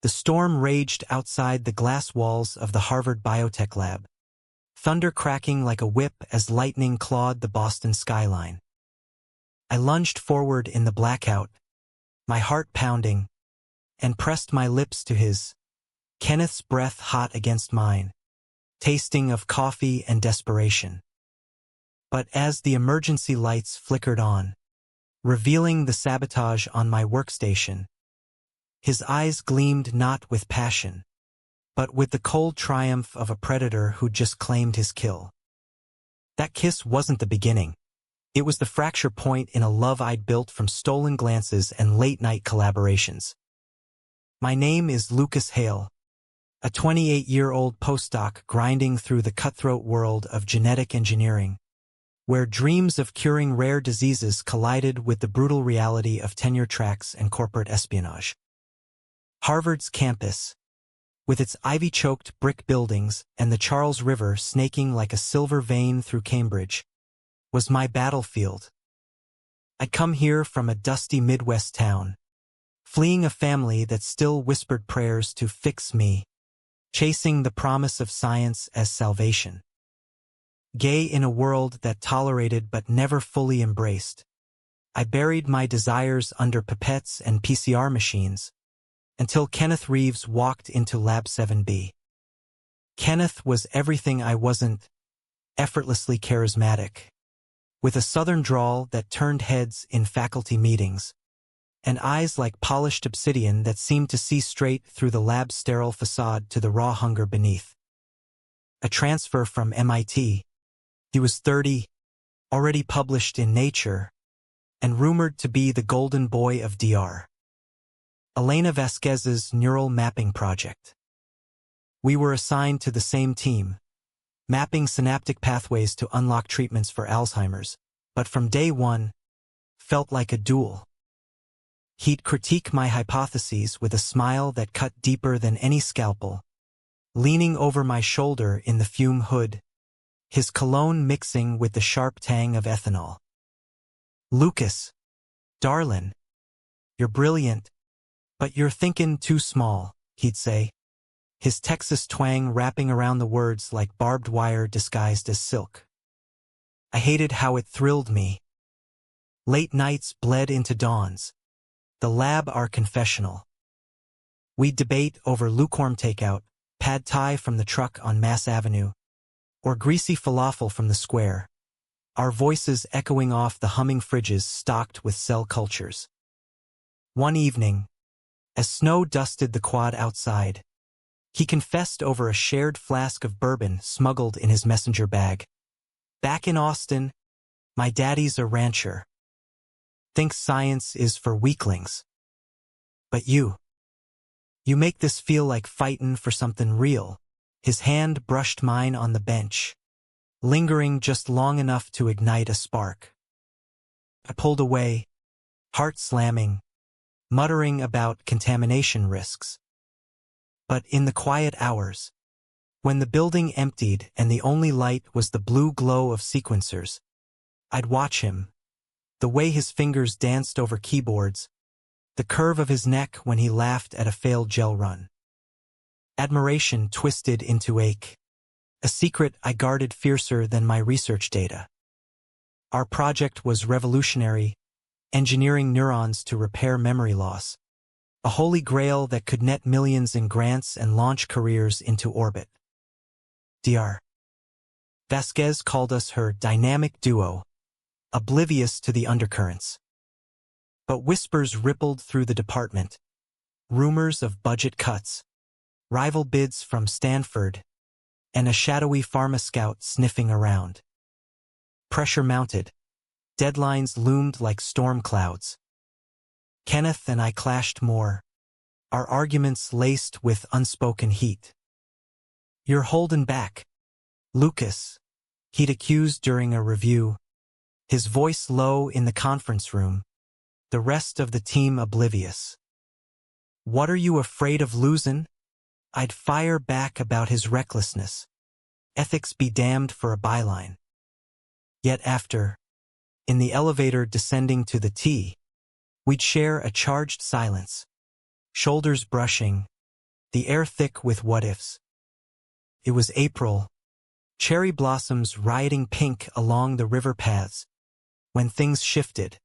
The storm raged outside the glass walls of the Harvard biotech lab, thunder cracking like a whip as lightning clawed the Boston skyline. I lunged forward in the blackout, my heart pounding, and pressed my lips to his, Kenneth's breath hot against mine, tasting of coffee and desperation. But as the emergency lights flickered on, revealing the sabotage on my workstation, his eyes gleamed not with passion, but with the cold triumph of a predator who just claimed his kill. That kiss wasn't the beginning. It was the fracture point in a love I'd built from stolen glances and late-night collaborations. My name is Lucas Hale, a 28-year-old postdoc grinding through the cutthroat world of genetic engineering, where dreams of curing rare diseases collided with the brutal reality of tenure tracks and corporate espionage. Harvard's campus, with its ivy-choked brick buildings and the Charles River snaking like a silver vein through Cambridge, was my battlefield. I'd come here from a dusty Midwest town, fleeing a family that still whispered prayers to fix me, chasing the promise of science as salvation. Gay in a world that tolerated but never fully embraced, I buried my desires under pipettes and PCR machines, until Kenneth Reeves walked into Lab 7B. Kenneth was everything I wasn't, effortlessly charismatic, with a southern drawl that turned heads in faculty meetings, and eyes like polished obsidian that seemed to see straight through the lab's sterile facade to the raw hunger beneath. A transfer from MIT. He was 30, already published in Nature, and rumored to be the golden boy of DR. Elena Vasquez's neural mapping project. We were assigned to the same team, mapping synaptic pathways to unlock treatments for Alzheimer's, but from day one, felt like a duel. He'd critique my hypotheses with a smile that cut deeper than any scalpel, leaning over my shoulder in the fume hood, his cologne mixing with the sharp tang of ethanol. "Lucas, darlin', you're brilliant, but you're thinkin' too small," he'd say, his Texas twang wrapping around the words like barbed wire disguised as silk. I hated how it thrilled me. Late nights bled into dawns, the lab our confessional. We'd debate over lukewarm takeout, pad thai from the truck on Mass Avenue, or greasy falafel from the square, our voices echoing off the humming fridges stocked with cell cultures. One evening, as snow dusted the quad outside, he confessed over a shared flask of bourbon smuggled in his messenger bag. "Back in Austin, my daddy's a rancher. Thinks science is for weaklings. But you make this feel like fightin' for something real." His hand brushed mine on the bench, lingering just long enough to ignite a spark. I pulled away, heart slamming, muttering about contamination risks. But in the quiet hours, when the building emptied and the only light was the blue glow of sequencers, I'd watch him, the way his fingers danced over keyboards, the curve of his neck when he laughed at a failed gel run. Admiration twisted into ache, a secret I guarded fiercer than my research data. Our project was revolutionary, engineering neurons to repair memory loss, a holy grail that could net millions in grants and launch careers into orbit. Dr. Vasquez called us her dynamic duo, oblivious to the undercurrents. But whispers rippled through the department, rumors of budget cuts, rival bids from Stanford, and a shadowy pharma scout sniffing around. Pressure mounted. Deadlines loomed like storm clouds. Kenneth and I clashed more, our arguments laced with unspoken heat. "You're holding back, Lucas," he'd accused during a review, his voice low in the conference room, the rest of the team oblivious. "What are you afraid of losing?" I'd fire back about his recklessness. Ethics be damned for a byline. Yet after, in the elevator descending to the T, we'd share a charged silence, shoulders brushing, the air thick with what-ifs. It was April, cherry blossoms rioting pink along the river paths, when things shifted.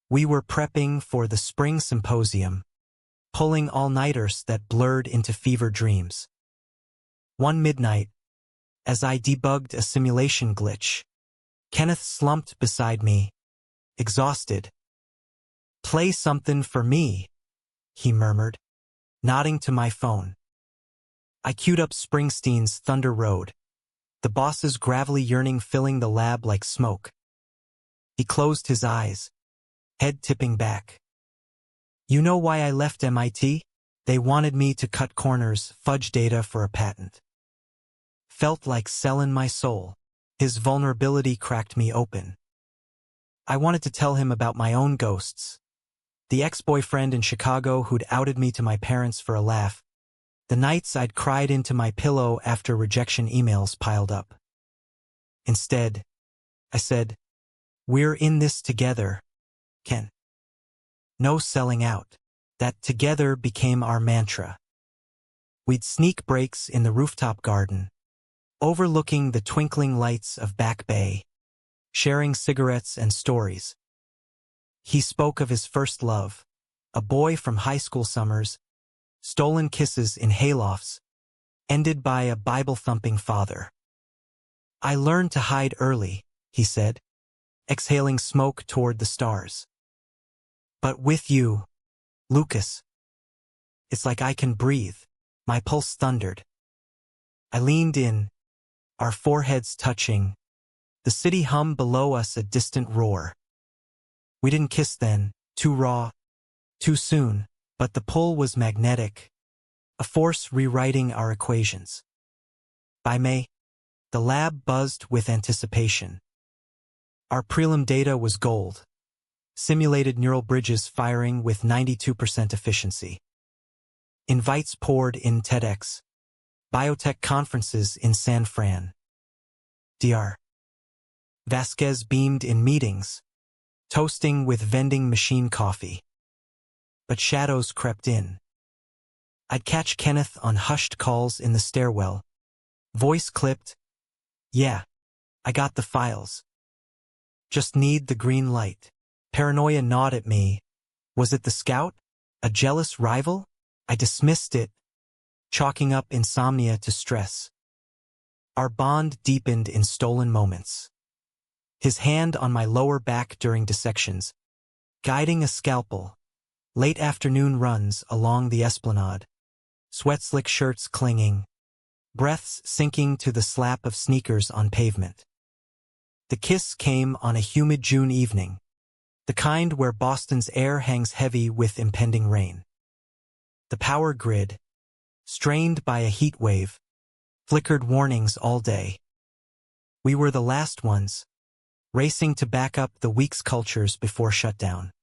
We were prepping for the spring symposium, pulling all-nighters that blurred into fever dreams. One midnight, as I debugged a simulation glitch, Kenneth slumped beside me, exhausted. "Play something for me," he murmured, nodding to my phone. I queued up Springsteen's Thunder Road, the boss's gravelly yearning filling the lab like smoke. He closed his eyes, head tipping back. "You know why I left MIT? They wanted me to cut corners, fudge data for a patent." Felt like selling my soul. His vulnerability cracked me open. I wanted to tell him about my own ghosts. The ex-boyfriend in Chicago who'd outed me to my parents for a laugh. The nights I'd cried into my pillow after rejection emails piled up. Instead, I said, "We're in this together, Ken." No selling out. That together became our mantra. We'd sneak breaks in the rooftop garden, overlooking the twinkling lights of Back Bay, sharing cigarettes and stories. He spoke of his first love, a boy from high school summers, stolen kisses in haylofts, ended by a Bible-thumping father. "I learned to hide early," he said, exhaling smoke toward the stars. "But with you, Lucas, it's like I can breathe." My pulse thundered. I leaned in, our foreheads touching, the city hum below us a distant roar. We didn't kiss then, too raw, too soon, but the pull was magnetic, a force rewriting our equations. By May, the lab buzzed with anticipation. Our prelim data was gold, simulated neural bridges firing with 92% efficiency. Invites poured in TEDx, biotech conferences in San Fran. Dr. Vasquez beamed in meetings, toasting with vending machine coffee. But shadows crept in. I'd catch Kenneth on hushed calls in the stairwell. Voice clipped, "Yeah, I got the files. Just need the green light." Paranoia gnawed at me. Was it the scout? A jealous rival? I dismissed it, chalking up insomnia to stress. Our bond deepened in stolen moments. His hand on my lower back during dissections, guiding a scalpel, late afternoon runs along the esplanade, sweat-slick shirts clinging, breaths sinking to the slap of sneakers on pavement. The kiss came on a humid June evening, the kind where Boston's air hangs heavy with impending rain. The power grid, strained by a heat wave, flickered warnings all day. We were the last ones, racing to back up the week's cultures before shutdown.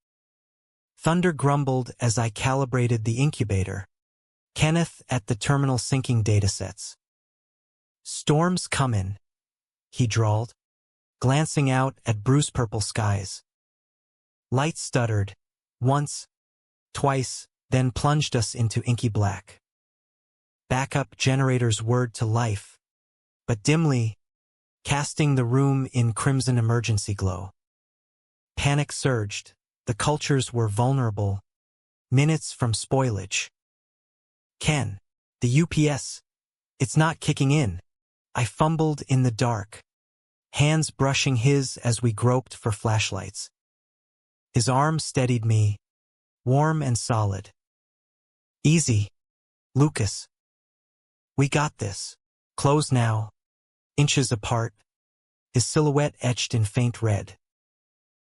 Thunder grumbled as I calibrated the incubator, Kenneth at the terminal syncing datasets. "Storm's comin'," he drawled, glancing out at bruise-purple skies. Light stuttered, once, twice, then plunged us into inky black. Backup generators whirred to life, but dimly, casting the room in crimson emergency glow. Panic surged. The cultures were vulnerable, minutes from spoilage. "Ken, the UPS, it's not kicking in." I fumbled in the dark, hands brushing his as we groped for flashlights. His arm steadied me, warm and solid. "Easy, Lucas. We got this." Close now, inches apart, his silhouette etched in faint red.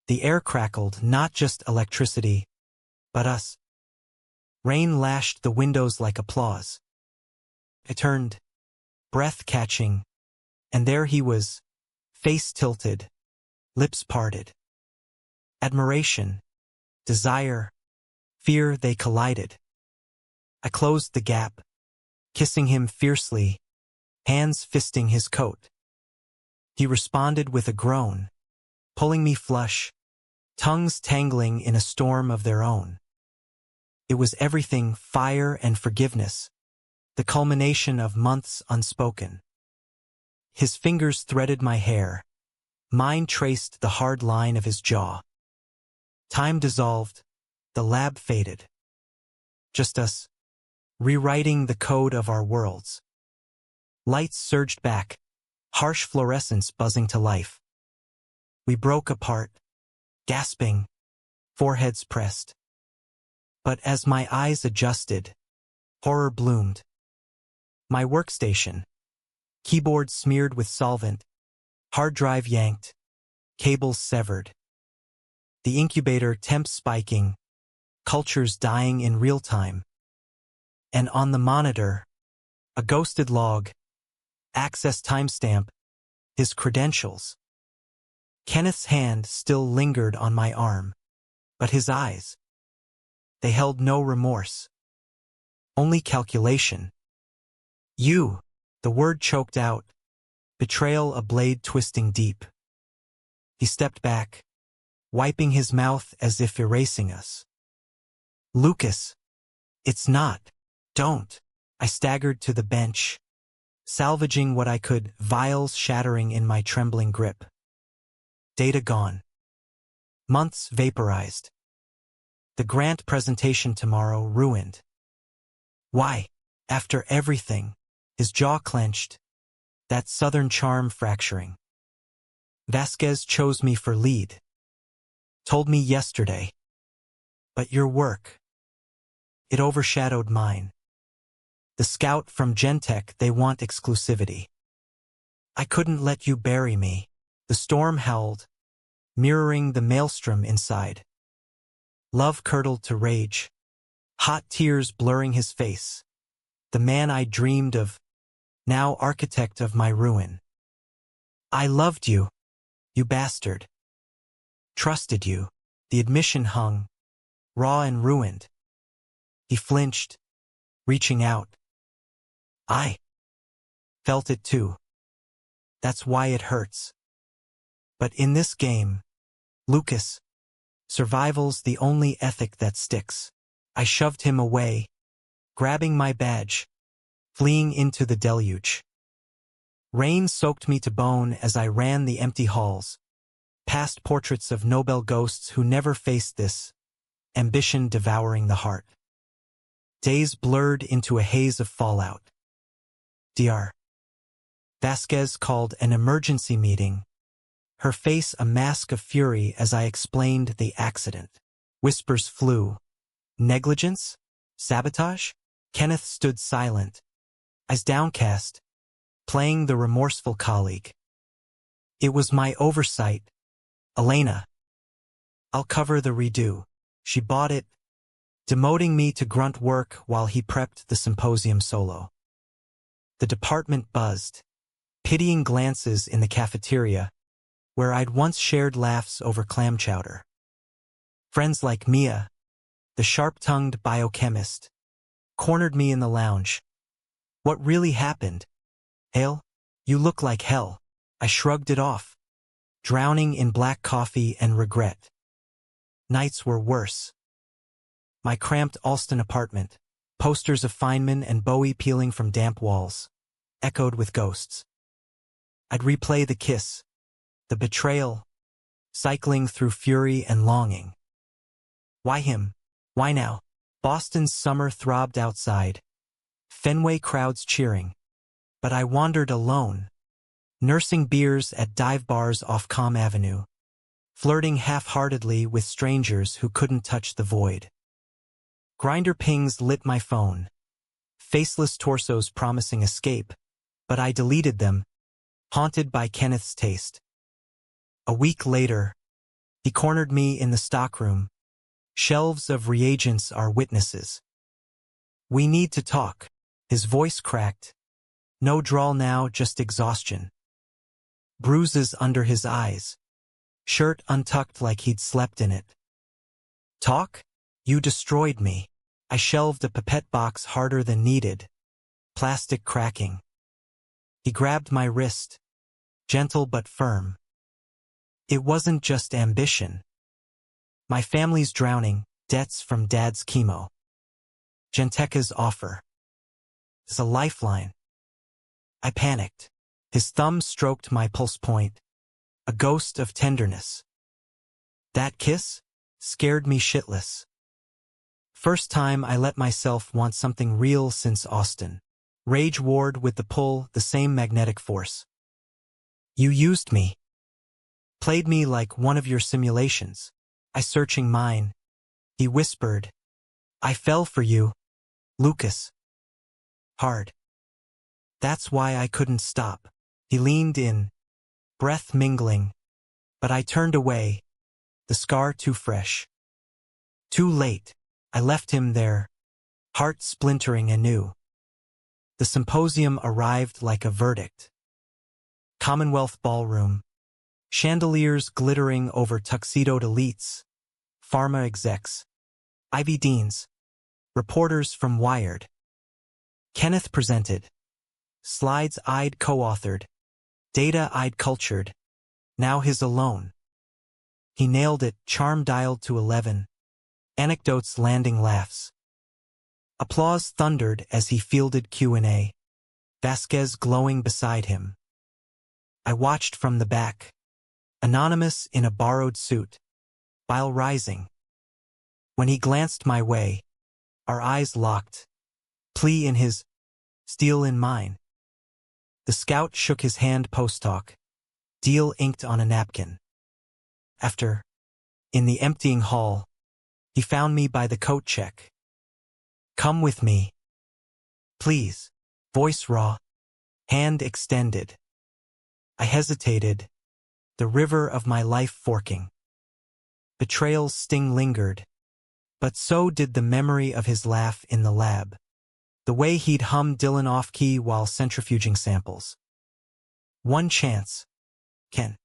The air crackled, not just electricity, but us. Rain lashed the windows like applause. I turned, breath catching, and there he was, face tilted, lips parted. Admiration, desire, fear, they collided. I closed the gap, kissing him fiercely, hands fisting his coat. He responded with a groan, pulling me flush, tongues tangling in a storm of their own. It was everything: fire and forgiveness, the culmination of months unspoken. His fingers threaded my hair. Mine traced the hard line of his jaw. Time dissolved. The lab faded. Just us, rewriting the code of our worlds. Lights surged back, harsh fluorescence buzzing to life. We broke apart, gasping, foreheads pressed. But as my eyes adjusted, horror bloomed. My workstation, keyboard smeared with solvent, hard drive yanked, cables severed. The incubator temps spiking, cultures dying in real time. And on the monitor, a ghosted log, access timestamp, his credentials. Kenneth's hand still lingered on my arm, but his eyes, they held no remorse, only calculation. You, the word choked out, betrayal a blade twisting deep. He stepped back, wiping his mouth as if erasing us. Lucas, it's not. Don't. I staggered to the bench, salvaging what I could, vials shattering in my trembling grip. Data gone. Months vaporized. The grant presentation tomorrow ruined. Why? After everything, his jaw clenched, that southern charm fracturing. Vasquez chose me for lead. Told me yesterday. But your work, it overshadowed mine. The scout from Gentech, they want exclusivity. I couldn't let you bury me. The storm howled, mirroring the maelstrom inside. Love curdled to rage, hot tears blurring his face. The man I dreamed of, now architect of my ruin. I loved you, you bastard. Trusted you. The admission hung, raw and ruined. He flinched, reaching out. I felt it too. That's why it hurts. But in this game, Lucas, survival's the only ethic that sticks. I shoved him away, grabbing my badge, fleeing into the deluge. Rain soaked me to bone as I ran the empty halls, past portraits of Nobel ghosts who never faced this, ambition devouring the heart. Days blurred into a haze of fallout. Dr. Vasquez called an emergency meeting, her face a mask of fury as I explained the accident. Whispers flew. Negligence? Sabotage? Kenneth stood silent, eyes downcast, playing the remorseful colleague. It was my oversight, Elena. I'll cover the redo. She bought it, demoting me to grunt work while he prepped the symposium solo. The department buzzed, pitying glances in the cafeteria, where I'd once shared laughs over clam chowder. Friends like Mia, the sharp-tongued biochemist, cornered me in the lounge. What really happened? Hale, you look like hell. I shrugged it off, drowning in black coffee and regret. Nights were worse. My cramped Alston apartment, posters of Feynman and Bowie peeling from damp walls, echoed with ghosts. I'd replay the kiss, the betrayal, cycling through fury and longing. Why him? Why now? Boston's summer throbbed outside, Fenway crowds cheering. But I wandered alone, nursing beers at dive bars off Comm Avenue, flirting half-heartedly with strangers who couldn't touch the void. Grinder pings lit my phone, faceless torsos promising escape, but I deleted them, haunted by Kenneth's taste. A week later, he cornered me in the stockroom. Shelves of reagents are witnesses. We need to talk. His voice cracked. No drawl now, just exhaustion. Bruises under his eyes. Shirt untucked like he'd slept in it. Talk? You destroyed me. I shelved a pipette box harder than needed. Plastic cracking. He grabbed my wrist. Gentle but firm. It wasn't just ambition. My family's drowning, debts from Dad's chemo. Genteka's offer is a lifeline. I panicked. His thumb stroked my pulse point, a ghost of tenderness. That kiss scared me shitless. First time I let myself want something real since Austin. Rage warred with the pull, the same magnetic force. You used me. Played me like one of your simulations. I searching mine. He whispered. I fell for you, Lucas. Hard. That's why I couldn't stop. He leaned in, breath mingling, but I turned away, the scar too fresh. Too late. I left him there, heart splintering anew. The symposium arrived like a verdict. Commonwealth Ballroom. Chandeliers glittering over tuxedoed elites. Pharma execs. Ivy deans. Reporters from Wired. Kenneth presented. Slides I'd co-authored. Data I'd cultured. Now his alone. He nailed it, charm dialed to 11. Anecdotes landing laughs. Applause thundered as he fielded Q&A. Vasquez glowing beside him. I watched from the back. Anonymous in a borrowed suit. Bile rising. When he glanced my way, our eyes locked. Plea in his, steel in mine. The scout shook his hand post-talk. Deal inked on a napkin. After, in the emptying hall, he found me by the coat check. Come with me. Please. Voice raw. Hand extended. I hesitated. The river of my life forking. Betrayal's sting lingered. But so did the memory of his laugh in the lab. The way he'd hum Dylan off-key while centrifuging samples. One chance. Ken.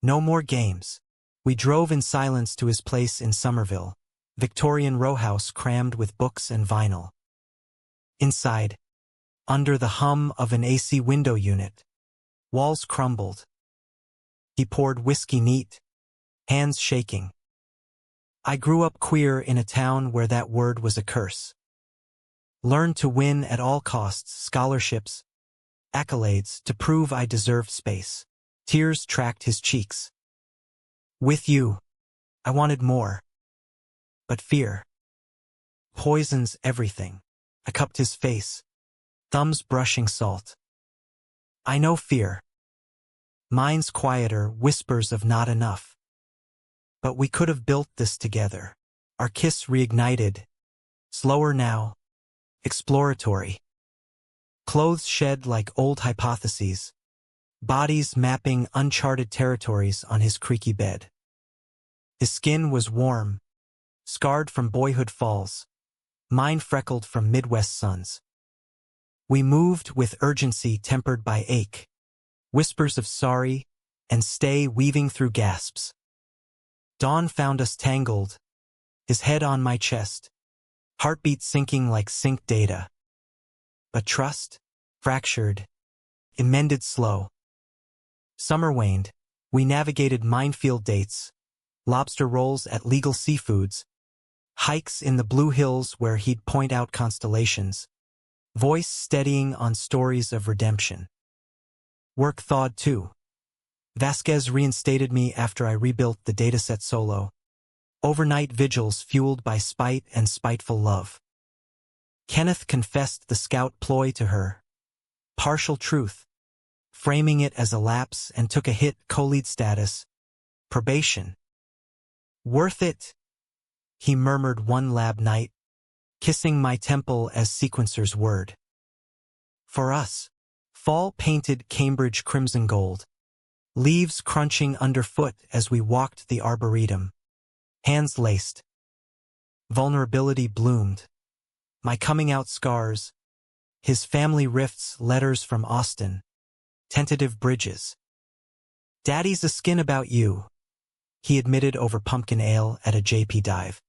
No more games. We drove in silence to his place in Somerville, Victorian row house crammed with books and vinyl. Inside, under the hum of an AC window unit, walls crumbled. He poured whiskey neat, hands shaking. I grew up queer in a town where that word was a curse. Learned to win at all costs, scholarships, accolades to prove I deserved space. Tears tracked his cheeks. With you, I wanted more. But fear poisons everything. I cupped his face, thumbs brushing salt. I know fear. Mine's quieter, whispers of not enough. But we could have built this together. Our kiss reignited. Slower now. Exploratory. Clothes shed like old hypotheses. Bodies mapping uncharted territories on his creaky bed. His skin was warm, scarred from boyhood falls, mine freckled from Midwest suns. We moved with urgency tempered by ache, whispers of sorry and stay weaving through gasps. Dawn found us tangled, his head on my chest, heartbeat syncing like sync data. But trust, fractured, it mended slow. Summer waned. We navigated minefield dates, lobster rolls at Legal Seafoods, hikes in the Blue Hills where he'd point out constellations, voice steadying on stories of redemption. Work thawed too. Vasquez reinstated me after I rebuilt the dataset solo. Overnight vigils fueled by spite and spiteful love. Kenneth confessed the scout ploy to her. Partial truth. Framing it as a lapse and took a hit, co-lead status. Probation. Worth it, he murmured one lab night, kissing my temple as sequencer's word. For us, fall painted Cambridge crimson gold, leaves crunching underfoot as we walked the arboretum, hands laced. Vulnerability bloomed. My coming out scars, his family rifts, letters from Austin. Tentative bridges. Daddy's a skin about you, he admitted over pumpkin ale at a JP dive.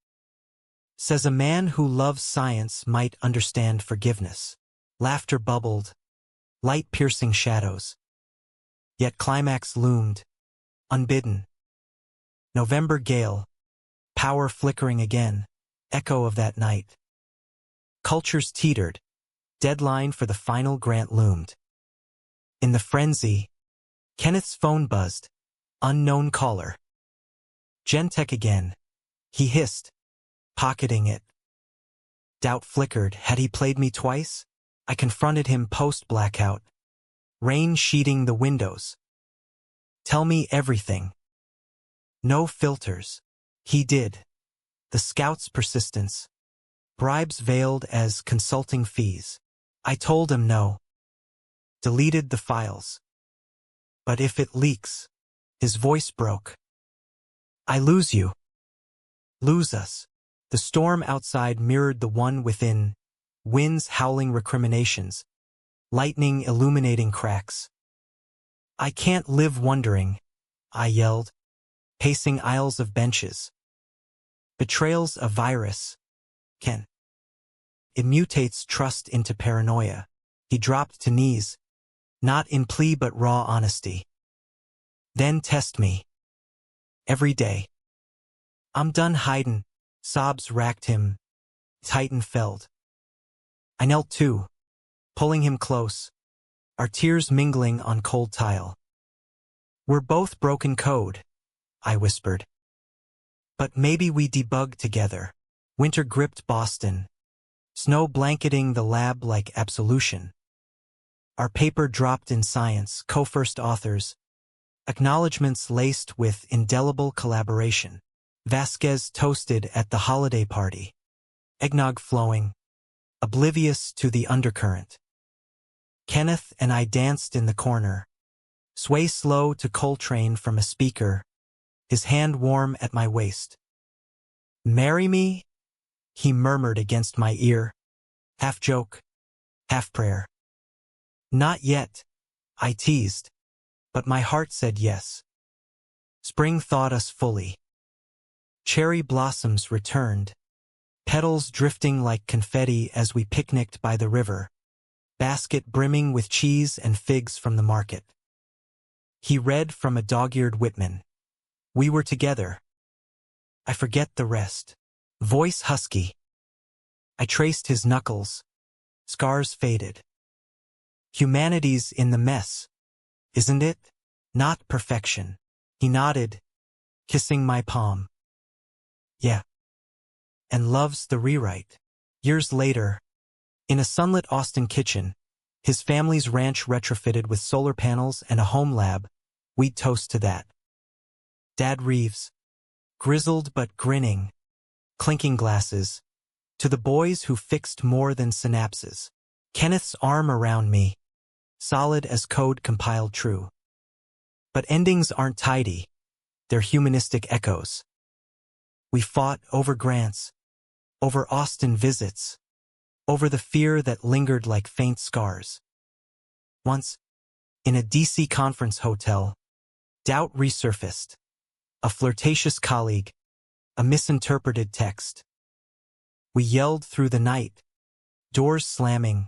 Says a man who loves science might understand forgiveness. Laughter bubbled, light-piercing shadows. Yet climax loomed, unbidden. November gale, power flickering again, echo of that night. Cultures teetered. Deadline for the final grant loomed. In the frenzy, Kenneth's phone buzzed. Unknown caller. Gentech again. He hissed, pocketing it. Doubt flickered. Had he played me twice? I confronted him post-blackout. Rain sheeting the windows. Tell me everything. No filters. He did. The scout's persistence. Bribes veiled as consulting fees. I told him no. Deleted the files. But if it leaks, his voice broke. I lose you. Lose us. The storm outside mirrored the one within. Winds howling recriminations. Lightning illuminating cracks. I can't live wondering, I yelled, pacing aisles of benches. Betrayal's a virus. Ken. It mutates trust into paranoia. He dropped to knees, not in plea but raw honesty. Then test me. Every day. I'm done hidin'. Sobs racked him. Titan felled. I knelt too, pulling him close, our tears mingling on cold tile. We're both broken code, I whispered. But maybe we debug together. Winter gripped Boston, snow blanketing the lab like absolution. Our paper dropped in science, co-first authors, acknowledgements laced with indelible collaboration. Vasquez toasted at the holiday party, eggnog flowing, oblivious to the undercurrent. Kenneth and I danced in the corner, sway slow to Coltrane from a speaker, his hand warm at my waist. Marry me? He murmured against my ear, half joke, half prayer. Not yet, I teased, but my heart said yes. Spring thawed us fully. Cherry blossoms returned, petals drifting like confetti as we picnicked by the river, basket brimming with cheese and figs from the market. He read from a dog-eared Whitman. We were together. I forget the rest. Voice husky. I traced his knuckles. Scars faded. Humanity's in the mess, isn't it? Not perfection. He nodded, kissing my palm. Yeah. And love's the rewrite. Years later, in a sunlit Austin kitchen, his family's ranch retrofitted with solar panels and a home lab, we'd toast to that. Dad Reeves, grizzled but grinning, clinking glasses, to the boys who fixed more than synapses. Kenneth's arm around me, solid as code compiled true. But endings aren't tidy, they're humanistic echoes. We fought over grants, over Austin visits, over the fear that lingered like faint scars. Once, in a DC conference hotel, doubt resurfaced. A flirtatious colleague, a misinterpreted text. We yelled through the night, doors slamming,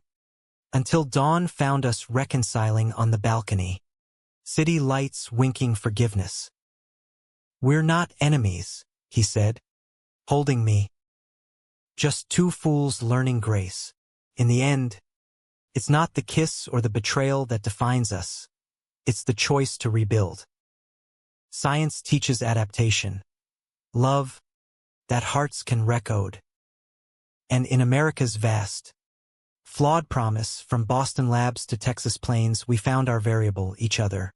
until dawn found us reconciling on the balcony, city lights winking forgiveness. We're not enemies, he said, holding me. Just two fools learning grace. In the end, it's not the kiss or the betrayal that defines us. It's the choice to rebuild. Science teaches adaptation. Love, that hearts can recode. And in America's vast, flawed promise, from Boston labs to Texas plains, we found our variable, each other.